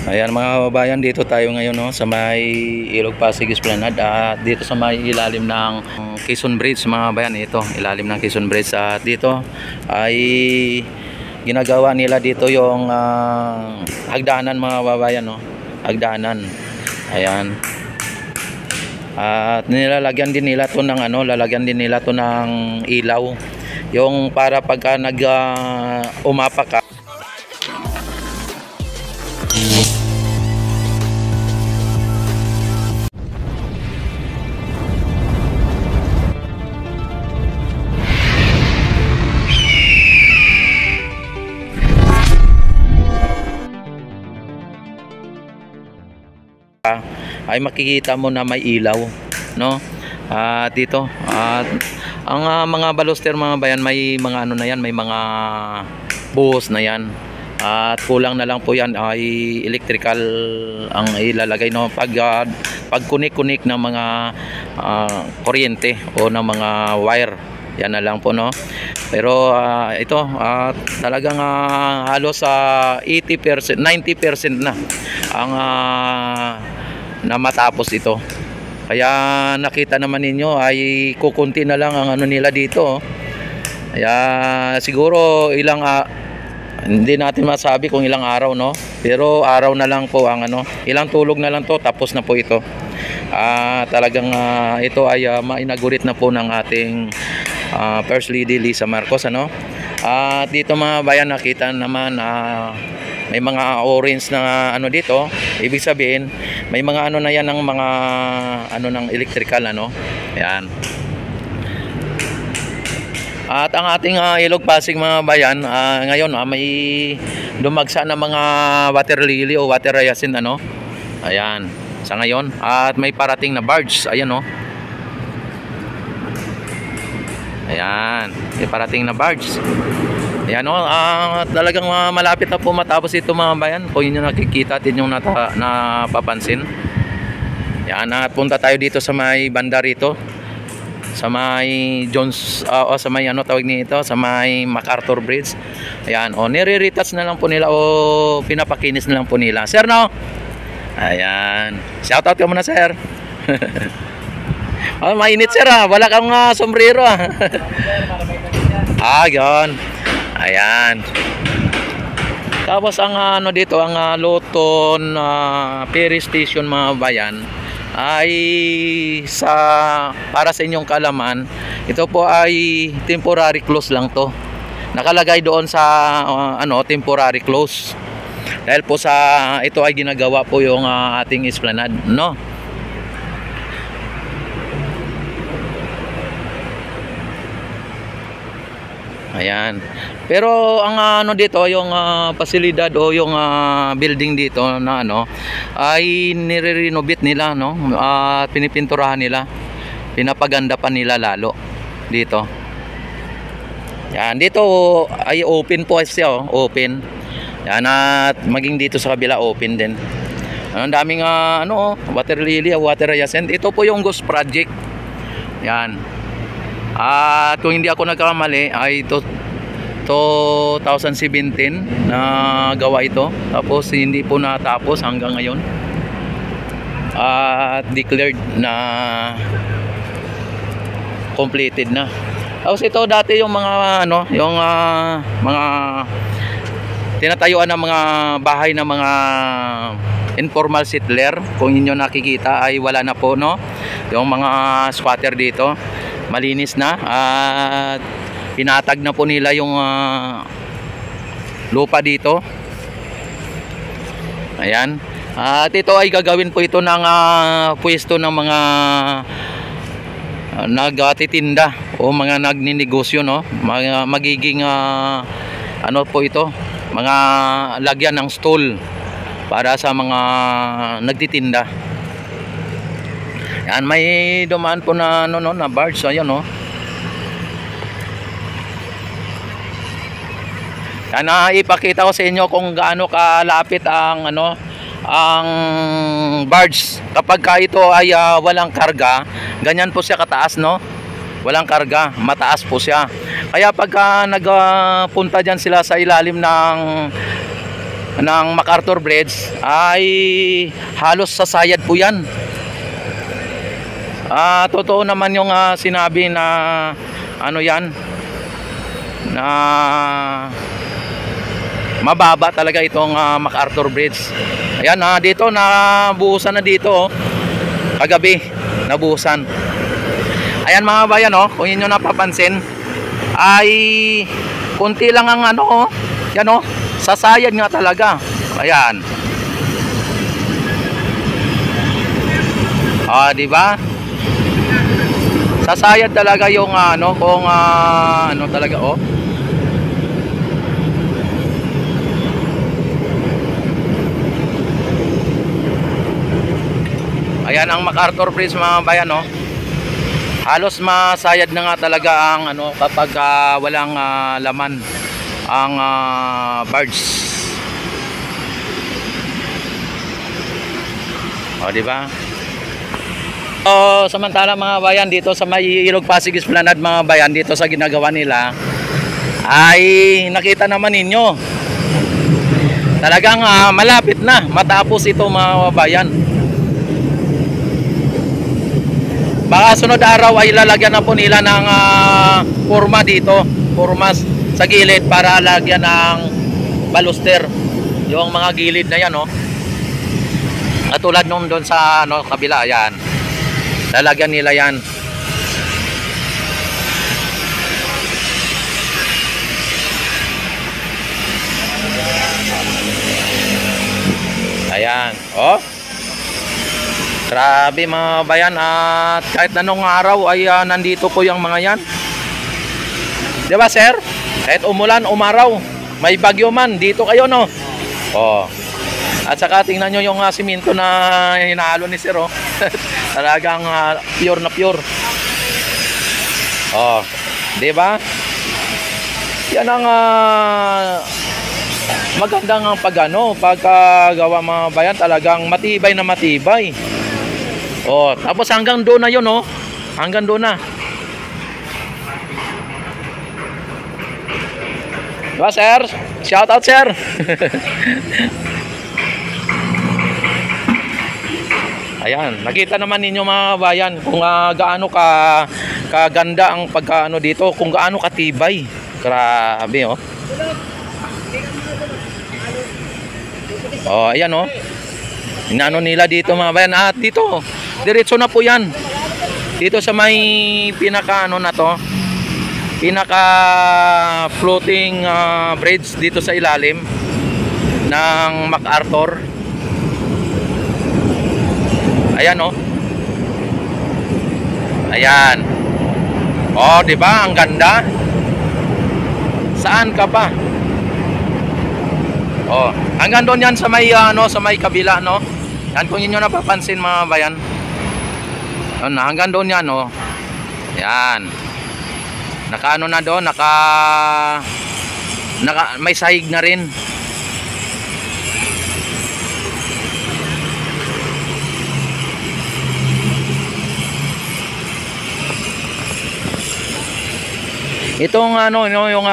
Ayan mga kababayan, dito tayo ngayon no, sa may Ilog Pasig Esplanade at dito sa may ilalim ng Quezon Bridge mga kababayan. Ito, ilalim ng Quezon Bridge at dito ay ginagawa nila dito yung hagdanan mga kababayan no, hagdanan. Ayan. At nilalagyan din nila to ng lalagyan din nila to ng ilaw. Yung para pagka umapak ka ay makikita mo na may ilaw no. Dito ang mga baluster mga bayan, may mga na yan, may mga buhos na yan at kulang na lang po yan ay electrical ang ilalagay no, pag kunik-kunik ng mga kuryente o ng mga wire, yan na lang po no. Pero ito talagang halos 80%, 90% na ang na matapos ito. Kaya nakita naman ninyo ay kukunti na lang ang nila dito. Kaya siguro hindi natin masabi kung ilang araw no, pero araw na lang po ang ilang tulog na lang to, tapos na po ito. Talagang ito ay ma-inaugurate na po ng ating First Lady Lisa Marcos dito mga bayan, nakita naman may mga orange na dito, ibig sabihin may mga na yan ng mga ng electrical Ayan. At ang ating Ilog Pasig mga bayan, ngayon may dumagsa na mga water lily o water hyacinth ayan sa ngayon, at may parating na barge. Ayan ayan, may parating na barge. Ayan talagang malapit na po matapos ito mga bayan, kung inyo nakikita at inyong napapansin. Ayan, punta tayo dito sa may banda rito, sa may Jones sa may tawag nito, sa may MacArthur Bridge. Ayan, nire-retouch na lang po nila o pinapakinis na lang po nila, sir no. Ayan, shout out ka muna sir. Mainit sir wala kang sombrero yun. Ayan. Tapos ang dito, ang Luton ferry station mga bayan, ay para sa inyong kalaman, ito po ay temporary close lang to. Nakalagay doon sa temporary close. Dahil po ito ay ginagawa po yung ating esplanade no. Ayan. Pero ang dito, yung pasilidad o yung building dito na ay nire-renovate nila at pinipinturahan nila, pinapaganda pa nila lalo dito. Yan, dito ay open po siya open. Yan, at maging dito sa kabila open din. Ang daming water lily, water hyacinth. Ito po yung ghost project. Yan. At kung hindi ako nagkamali ay 2017 na gawa ito, tapos hindi po natapos hanggang ngayon at declared na completed na. Tapos ito dati yung mga yung mga tinatayuan ng mga bahay ng mga informal settler. Kung inyo nakikita ay wala na po yung mga squatter dito, malinis na at pinatag na po nila yung lupa dito. Ayan. At ito ay gagawin po ito ng pwesto ng mga nagtitinda o mga nagninegosyo magiging po ito, mga lagyan ng stall para sa mga nagtitinda. Yan, may dumaan po na na barge. Ayan Yan, ipakita ko sa inyo kung gaano kalapit ang ang barge. Kapag ito ay walang karga, ganyan po siya kataas walang karga, mataas po siya. Kaya pagka nagpunta dyan sila sa ilalim ng ng MacArthur Bridge ay halos sa sayad po yan. Totoo naman yung sinabi na ano yan, na mababa talaga itong MacArthur Bridge. Ayan, dito nabuhusan na dito, oh. Kagabi nabuhusan. Ayan mga bayan, oh, kung inyo napapansin ay kunti lang ang ano, oh. Yan, oh, sasayad nga talaga. Ayan. Di ba? Sasayad talaga yung ano, kung ano talaga, oh. Ayan ang MacArthur Bridge mga bayan, oh. Halos masayad na nga talaga ang ano kapag walang laman ang barge. Di ba? Samantala mga bayan, dito sa may Ilog Pasig Esplanade mga bayan, dito sa ginagawa nila ay nakita naman ninyo talagang malapit na matapos ito mga bayan. Baka sunod araw ay lalagyan na po nila ng forma dito, formas sa gilid para lagyan ng baluster yung mga gilid na yan, oh. Katulad nung doon sa ano, kabila, ayan. Lalagyan nila yan. Ayan, oh. Grabe mga bayan, at kahit anong araw ay nandito po yung mga yan. Di ba sir? Kahit umulan, umaraw, may bagyo man, dito kayo, no? Oh. At saka tingnan nyo yung simento na hinahalo ni sir, oh. Talagang pure na pure. Oh, di ba? Yan ang magandang pagano, pagkagawa mga bayan, talagang matibay na matibay. Oh, tapos hanggang doon na 'yon, oh. Hanggang doon na. Diba, sir? Shout out, sir. Ayan, nakita naman ninyo mga bayan kung gaano kaganda ang pagkaano dito, kung gaano katibay. Grabe, oh. Oh, ayan, oh. Inaano nila dito mga bayan. At dito, diretso na po yan. Dito sa may pinaka ano na to, pinaka floating bridge dito sa ilalim ng MacArthur. Ayan, oh. Ayan. Oh, di ba? Ang ganda. Saan ka pa? Oh, hanggang doon yan sa may ano, sa may kabila, no? Yan, kung inyo napapansin mga bayan. Hanggang doon yan, oh. Yan. Nakaano na doon, may sahig na rin. Itong ano, yung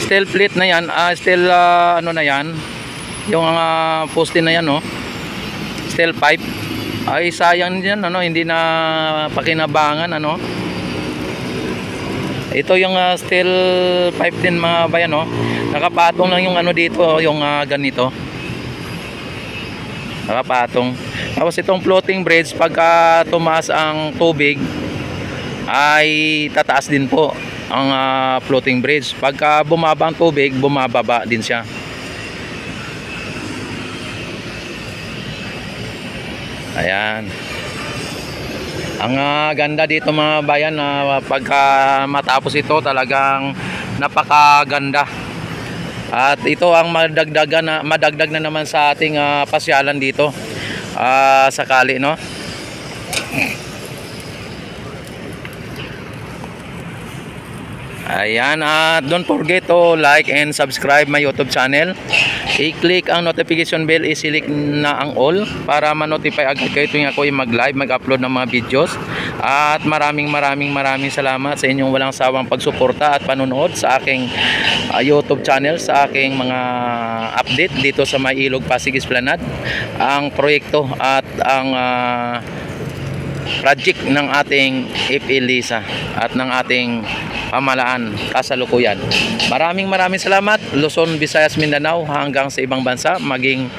steel plate na yan, steel ano na yan, yung poste na yan, no, steel pipe, ay sayang yan, ano, hindi na pakinabangan, ano. Ito yung steel pipe din mga bayan, no. Nakapatong lang yung ano dito, yung ganito, nakapatong. Tapos itong floating bridge, pagka tumaas ang tubig ay tataas din po ang floating bridge. Pagka bumaba ang tubig, bumababa din siya. Ayan. Ang ganda dito mga bayan, pagka matapos ito, talagang napakaganda. At ito ang madagdag na naman sa ating pasyalan dito sakali, no. Ayan, at don't forget to like and subscribe my YouTube channel. I-click ang notification bell, i-select na ang all para ma-notify agad kayo tuwing ako yung mag-live, mag-upload ng mga videos. At maraming salamat sa inyong walang sawang pagsuporta at panonood sa aking YouTube channel, sa aking mga update dito sa May Ilog, Pasig Esplanade. Ang proyekto at ang project ng ating FELISA at ng ating pamalaan kasalukuyan. Maraming salamat, Luzon, Visayas, Mindanao hanggang sa ibang bansa, maging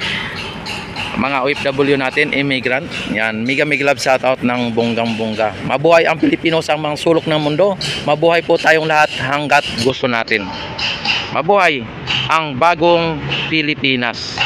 mga OFW natin, immigrant. Yan, mega love shout out ng bonggang-bongga. Mabuhay ang Pilipino sa mga sulok ng mundo. Mabuhay po tayong lahat hanggat gusto natin. Mabuhay ang bagong Pilipinas.